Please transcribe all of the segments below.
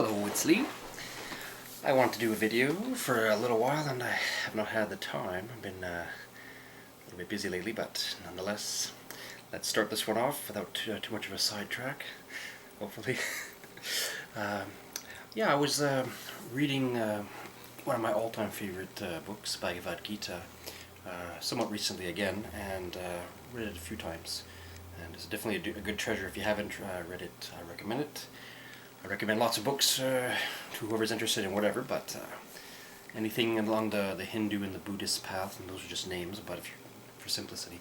Hello, it's Lee. I want to do a video for a little while and I have not had the time. I've been a little bit busy lately, but nonetheless, let's start this one off without too much of a sidetrack, hopefully. Yeah, I was reading one of my all-time favorite books, Bhagavad Gita, somewhat recently again, and read it a few times. And it's definitely a good treasure. If you haven't read it, I recommend it. I recommend lots of books to whoever's interested in whatever, but anything along the Hindu and the Buddhist path, and those are just names, but if you're, for simplicity,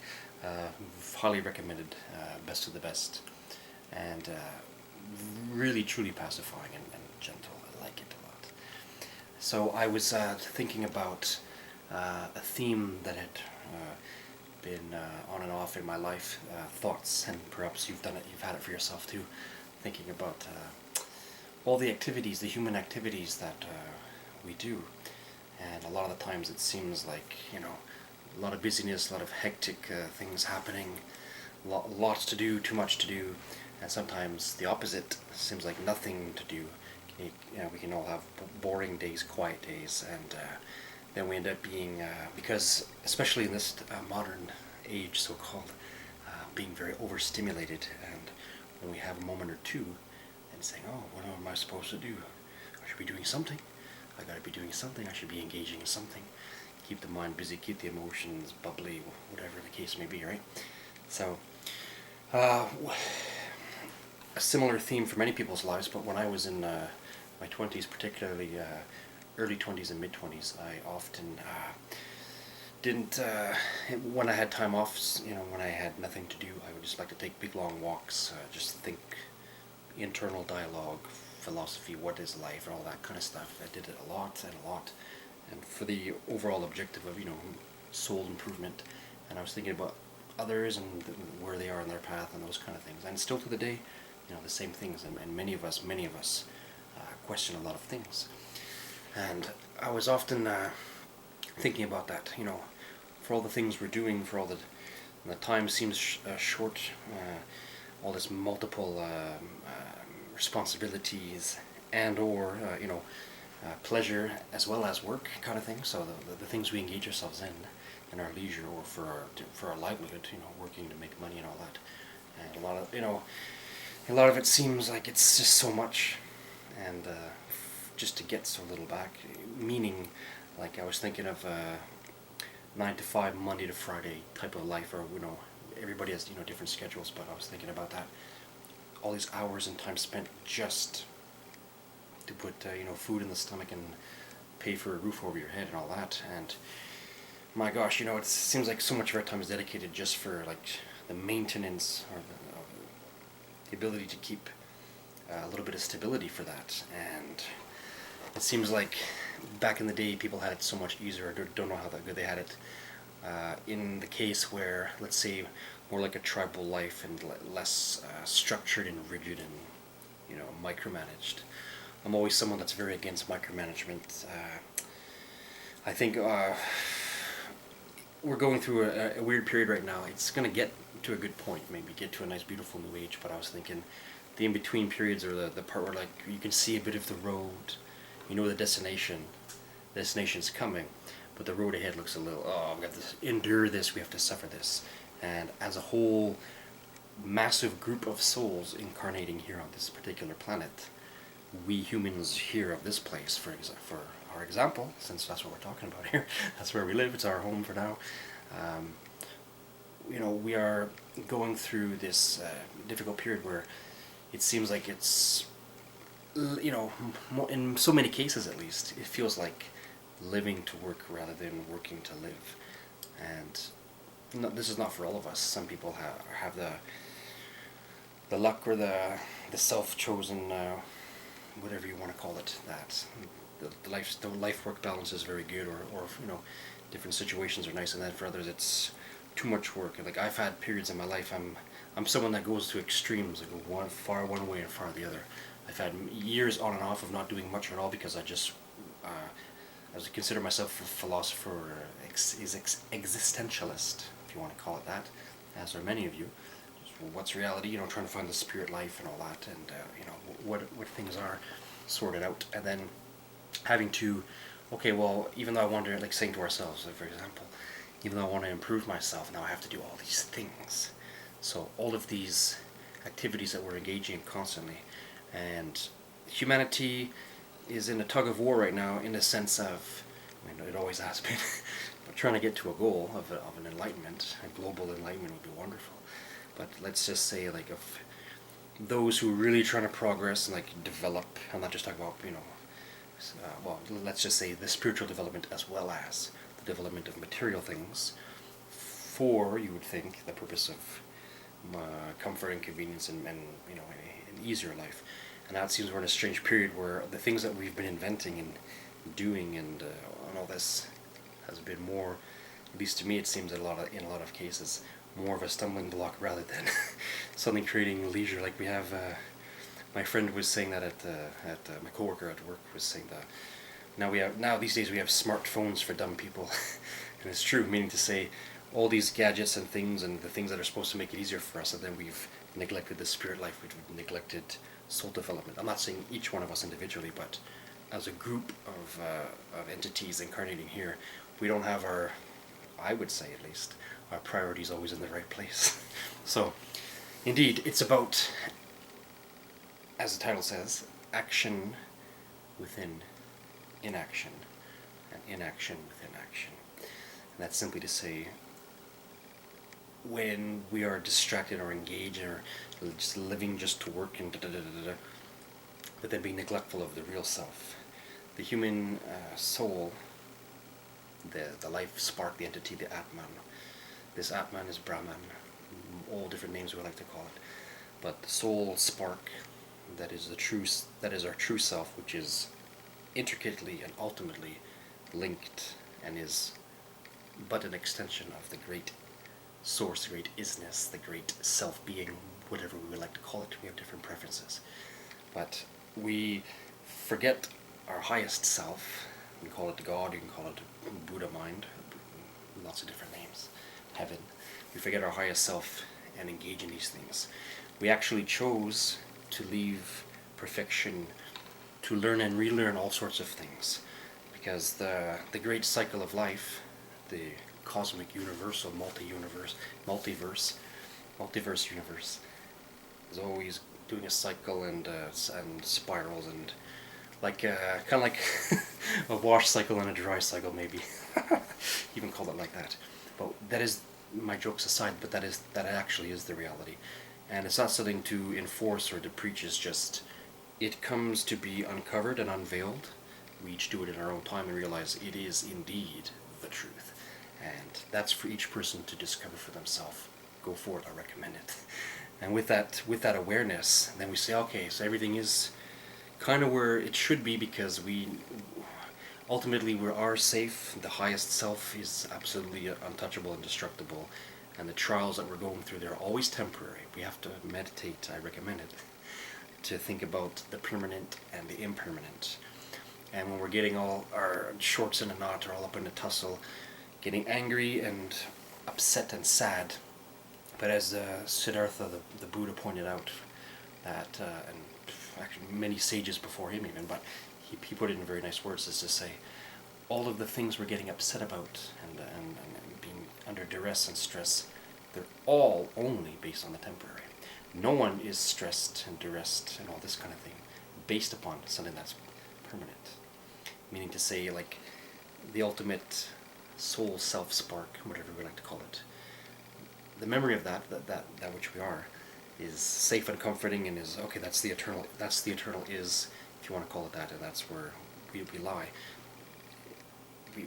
highly recommended, best of the best, and really truly pacifying and gentle. I like it a lot. So I was thinking about a theme that had been on and off in my life, thoughts, and perhaps you've had it for yourself too, thinking about all the activities, the human activities that we do, and a lot of the times it seems like, a lot of busyness, a lot of hectic things happening, lots to do, too much to do, and sometimes the opposite, seems like nothing to do. We can all have boring days, quiet days, and then we end up being, because especially in this modern age, so-called, being very overstimulated, and when we have a moment or two, and saying, oh, what am I supposed to do? I should be doing something. I gotta be doing something. I should be engaging in something. Keep the mind busy, keep the emotions bubbly, whatever the case may be, right? So, a similar theme for many people's lives, but when I was in my 20s, particularly early 20s and mid-20s, I often didn't, when I had time off, when I had nothing to do, I would just like to take big long walks, just think, internal dialogue, philosophy, what is life, and all that kind of stuff. I did it a lot, and for the overall objective of, soul improvement, and I was thinking about others and where they are in their path and those kind of things, and still to the day, the same things, and many of us question a lot of things, and I was often thinking about that, for all the things we're doing, for all the time seems short, all this multiple responsibilities and or pleasure as well as work kind of thing. So the things we engage ourselves in our leisure or for our livelihood, working to make money and all that, and a lot of it seems like it's just so much, and just to get so little back. Meaning, like I was thinking of 9 to 5, Monday to Friday type of life, or everybody has different schedules, but I was thinking about that. All these hours and time spent just to put food in the stomach and pay for a roof over your head and all that, and my gosh, it seems like so much of our time is dedicated just for like the maintenance or the ability to keep a little bit of stability for that. And it seems like back in the day people had it so much easier. I don't know how good they had it in the case where, let's say, more like a tribal life and less structured and rigid and micromanaged. I'm always someone that's very against micromanagement. I think we're going through a weird period right now. It's going to get to a good point, maybe get to a nice beautiful new age, but I was thinking the in-between periods are the part where like you can see a bit of the road, the destination's coming, but the road ahead looks a little, oh, we have to endure this, we have to suffer this. And as a whole massive group of souls incarnating here on this particular planet, we humans here of this place, for our example, since that's what we're talking about here, that's where we live, it's our home for now, we are going through this difficult period where it seems like it's, in so many cases at least, it feels like living to work rather than working to live. And this is not for all of us. Some people have the luck or the self-chosen, whatever you want to call it, that the life-work balance is very good, or different situations are nice, and then for others it's too much work. Like I've had periods in my life, I'm someone that goes to extremes. I go far one way and far the other. I've had years on and off of not doing much at all because I just I consider myself a philosopher, or existentialist, if you want to call it that, as are many of you. Just, what's reality? Trying to find the spirit life and all that, and what things are. sorted out, and then having to, okay, well, even though I want to, like saying to ourselves, for example, even though I want to improve myself, now I have to do all these things. So all of these activities that we're engaging in constantly, and humanity is in a tug of war right now, in the sense of, I mean, it always has been, but trying to get to a goal of an enlightenment, a global enlightenment would be wonderful. But let's just say, like, if those who are really trying to progress and like develop, I'm not just talking about, well, let's just say the spiritual development as well as the development of material things, for, you would think, the purpose of comfort and convenience, and an easier life. And now it seems we're in a strange period where the things that we've been inventing and doing and all this has been more, at least to me it seems in a lot of cases, more of a stumbling block rather than something creating leisure. Like we have, my friend was saying that at my coworker at work was saying that now these days we have smartphones for dumb people, and it's true, meaning to say all these gadgets and things and the things that are supposed to make it easier for us, and then we've neglected the spirit life, we've neglected soul development. I'm not saying each one of us individually, but as a group of entities incarnating here, we don't have our, I would say at least, our priorities always in the right place. So, indeed, it's about, as the title says, action within inaction, and inaction within action. And that's simply to say, when we are distracted or engaged or just living just to work and but then being neglectful of the real self, the human soul, the life spark, the entity, the Atman. This Atman is Brahman, all different names we like to call it, but the soul spark, that is our true self, which is intricately and ultimately linked and is but an extension of the great source, the great isness, the great self-being, whatever we would like to call it. We have different preferences. But we forget our highest self. You can call it God, you can call it Buddha mind, lots of different names, heaven. We forget our highest self and engage in these things. We actually chose to leave perfection, to learn and relearn all sorts of things, because the great cycle of life, the cosmic universal multiverse universe is always doing a cycle and spirals, and like kind of like a wash cycle and a dry cycle, maybe. Even call it like that. But that is, my jokes aside, but that actually is the reality, and it's not something to enforce or to preach. It's just, it comes to be uncovered and unveiled. We each do it in our own time and realize it is indeed the truth. And that's for each person to discover for themselves. Go for it, I recommend it. And with that awareness, then we say, okay, so everything is kind of where it should be, because we are safe. The highest self is absolutely untouchable, indestructible. And the trials that we're going through, they're always temporary. We have to meditate, I recommend it, to think about the permanent and the impermanent. And when we're getting all our shorts in a knot or all up in a tussle, getting angry and upset and sad. But as Siddhartha, the Buddha, pointed out, that, and actually many sages before him even, but he put it in very nice words, is to say, all of the things we're getting upset about and being under duress and stress, they're all only based on the temporary. No one is stressed and duressed and all this kind of thing based upon something that's permanent. Meaning to say, like, the ultimate soul self-spark, whatever we like to call it, the memory of that which we are, is safe and comforting, and is, okay, that's the eternal is, if you want to call it that, and that's where we lie.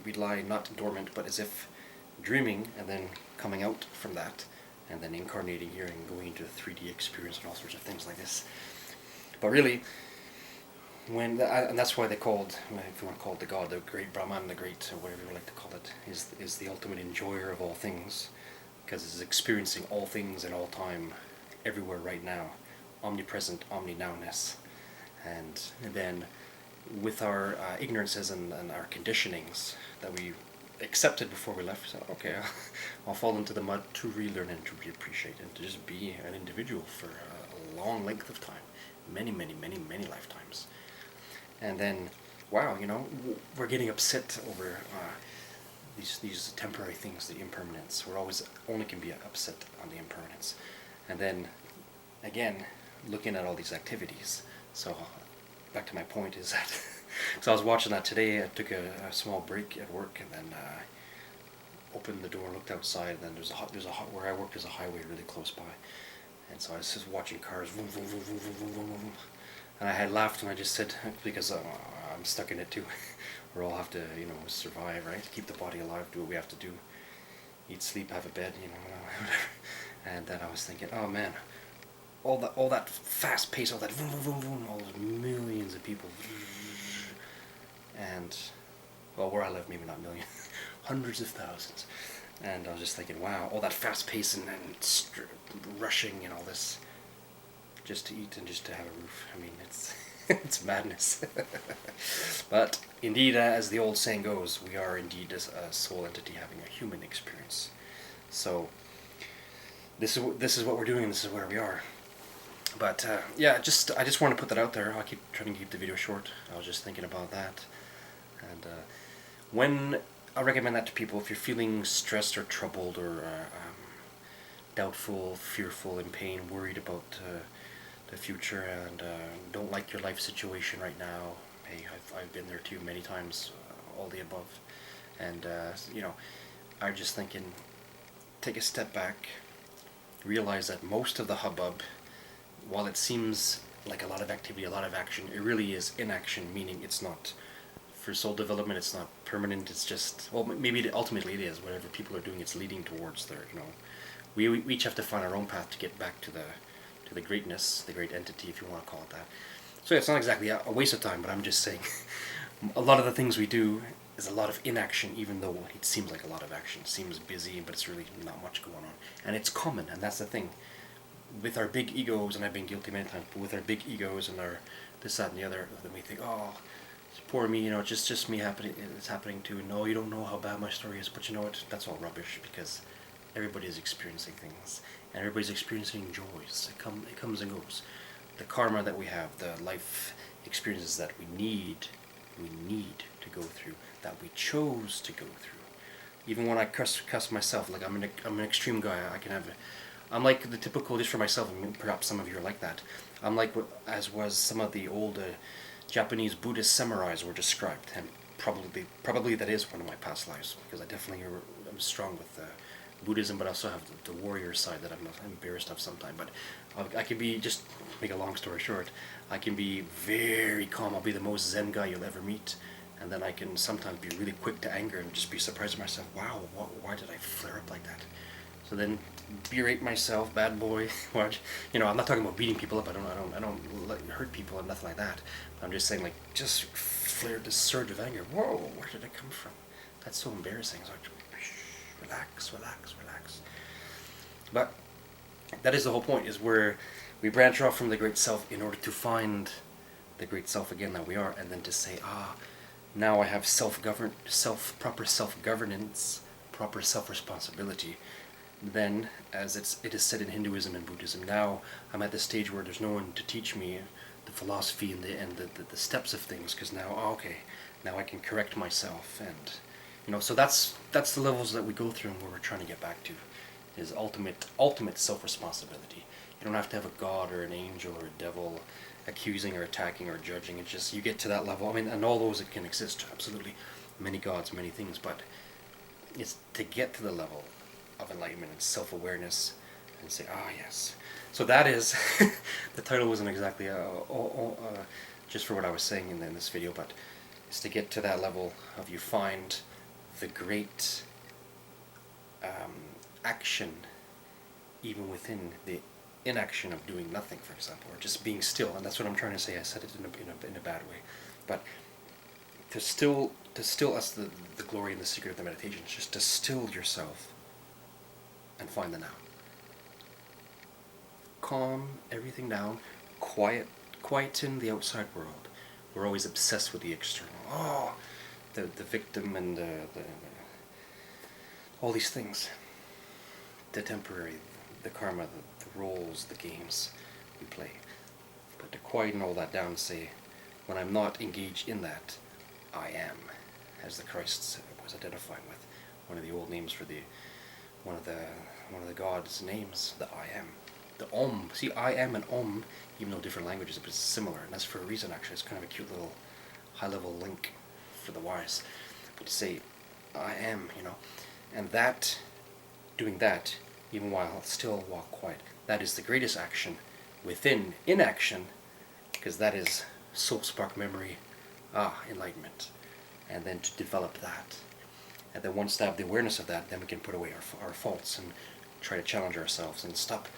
We lie not dormant, but as if dreaming, and then coming out from that, and then incarnating here and going into a 3D experience and all sorts of things like this. But really, and that's why they called, if you want to call it the God, the great Brahman, the great, whatever you like to call it, is the ultimate enjoyer of all things, because it's experiencing all things in all time, everywhere right now, omnipresent, omni-nowness. And then with our ignorances and our conditionings that we accepted before we left, so, okay, I'll fall into the mud to relearn and to reappreciate and to just be an individual for a long length of time, many, many, many, many lifetimes. and then, wow, we're getting upset over these temporary things, the impermanence. We're always only can be upset on the impermanence, and then again, looking at all these activities. So back to my point is that so I was watching that today. I took a small break at work, and then opened the door, looked outside, and then there's where I work, there's a highway really close by, and so I was just watching cars, vroom, vroom, vroom, vroom, vroom, vroom, vroom, vroom. And I had laughed, and I just said, because I'm stuck in it too. We all have to, survive, right? Keep the body alive, do what we have to do, eat, sleep, have a bed, whatever. And then I was thinking, oh man, all that fast pace, all that vroom, vroom, vroom, vroom, all those millions of people, and well, where I live, maybe not millions, hundreds of thousands. And I was just thinking, wow, all that fast pace and rushing and all this, just to eat and just to have a roof. I mean, it's it's madness. But indeed, as the old saying goes, we are indeed a soul entity having a human experience. So this is what we're doing, and this is where we are. But yeah, I just want to put that out there. I'll keep trying to keep the video short. I was just thinking about that, and when I recommend that to people, if you're feeling stressed or troubled or doubtful, fearful, in pain, worried about the future, and don't like your life situation right now. Hey, I've been there too many times, all the above, and I'm just thinking, take a step back, realize that most of the hubbub, while it seems like a lot of activity, a lot of action, it really is inaction, meaning it's not, for soul development, it's not permanent, it's just, well, maybe ultimately it is, whatever people are doing, it's leading towards their, we each have to find our own path to get back to the greatness, the great entity, if you want to call it that. So yeah, it's not exactly a waste of time, but I'm just saying, a lot of the things we do is a lot of inaction, even though it seems like a lot of action. It seems busy, but it's really not much going on. And it's common, and that's the thing. With our big egos, and I've been guilty many times, but with our big egos and our this, that, and the other, then we think, oh, it's poor me, it's just me happening, it's happening too. No, you don't know how bad my story is, but you know what, that's all rubbish, because everybody is experiencing things, and everybody's experiencing joys. It comes and goes. The karma that we have, the life experiences that we need to go through, that we chose to go through. Even when I cuss myself, like I'm an extreme guy. I'm like the typical, just for myself, and perhaps some of you are like that. I'm like as was some of the old Japanese Buddhist samurais were described, and probably that is one of my past lives, because I definitely am strong with Buddhism, but I also have the warrior side that I'm embarrassed of sometimes. But I can be, just make a long story short, I can be very calm. I'll be the most zen guy you'll ever meet, and then I can sometimes be really quick to anger and just be surprised at myself. Wow, why did I flare up like that? So then berate myself, bad boy. I'm not talking about beating people up. I don't hurt people and nothing like that. I'm just saying, like, just flared this surge of anger. Whoa, where did it come from? That's so embarrassing. So relax. But that is the whole point, is where we branch off from the great self in order to find the great self again that we are, and then to say, now I have proper self-governance, proper self-responsibility. Then, as it is said in Hinduism and Buddhism, now I'm at the stage where there's no one to teach me the philosophy and the steps of things, because now, now I can correct myself, and so that's the levels that we go through, and where we're trying to get back to is ultimate self-responsibility. You don't have to have a god or an angel or a devil accusing or attacking or judging. It's just, you get to that level. I mean, and all those, it can exist, absolutely, many gods, many things, but it's to get to the level of enlightenment and self-awareness and say, yes. So that is, the title wasn't exactly just for what I was saying in this video, but it's to get to that level of, you find the great action even within the inaction of doing nothing, for example, or just being still. And that's what I'm trying to say. I said it in a bad way, but to still us, the glory and the secret of the meditation is just to still yourself and find the now. Calm everything down, quieten the outside world. We're always obsessed with the external. The victim and the all these things, the temporary, the karma, the roles, the games we play. But to quieten all that down, say, when I'm not engaged in that, I am, as the Christ was identifying with. One of the old names for one of the gods' names, the I am. The Om. See, I am and Om, even though different languages, but it's similar, and that's for a reason actually. It's kind of a cute little high-level link for the wise. But to say, I am, and that, doing that, even while still walk quiet, that is the greatest action within inaction, because that is soul spark memory, enlightenment. And then to develop that. And then once we have the awareness of that, then we can put away our faults and try to challenge ourselves and stop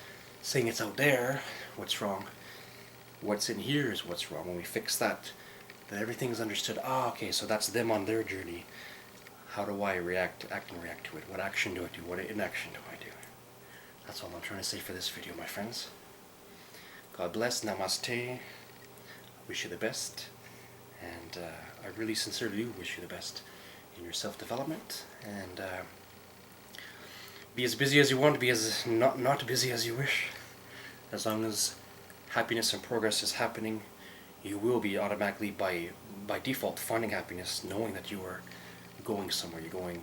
saying it's out there, what's wrong. What's in here is what's wrong. When we fix that, then everything's understood. Okay, so that's them on their journey. How do I act and react to it? What action do I do? What inaction do I do? That's all I'm trying to say for this video, my friends. God bless. Namaste. Wish you the best. And I really sincerely do wish you the best in your self-development. And be as busy as you want, be as not busy as you wish. As long as happiness and progress is happening, you will be automatically, by default, finding happiness, knowing that you are going somewhere. You're going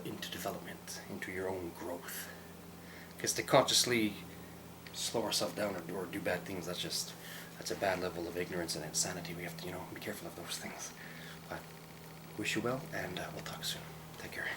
into development, into your own growth. Because to consciously slow ourselves down or do bad things, that's a bad level of ignorance and insanity. We have to, be careful of those things. But wish you well, and we'll talk soon. Take care.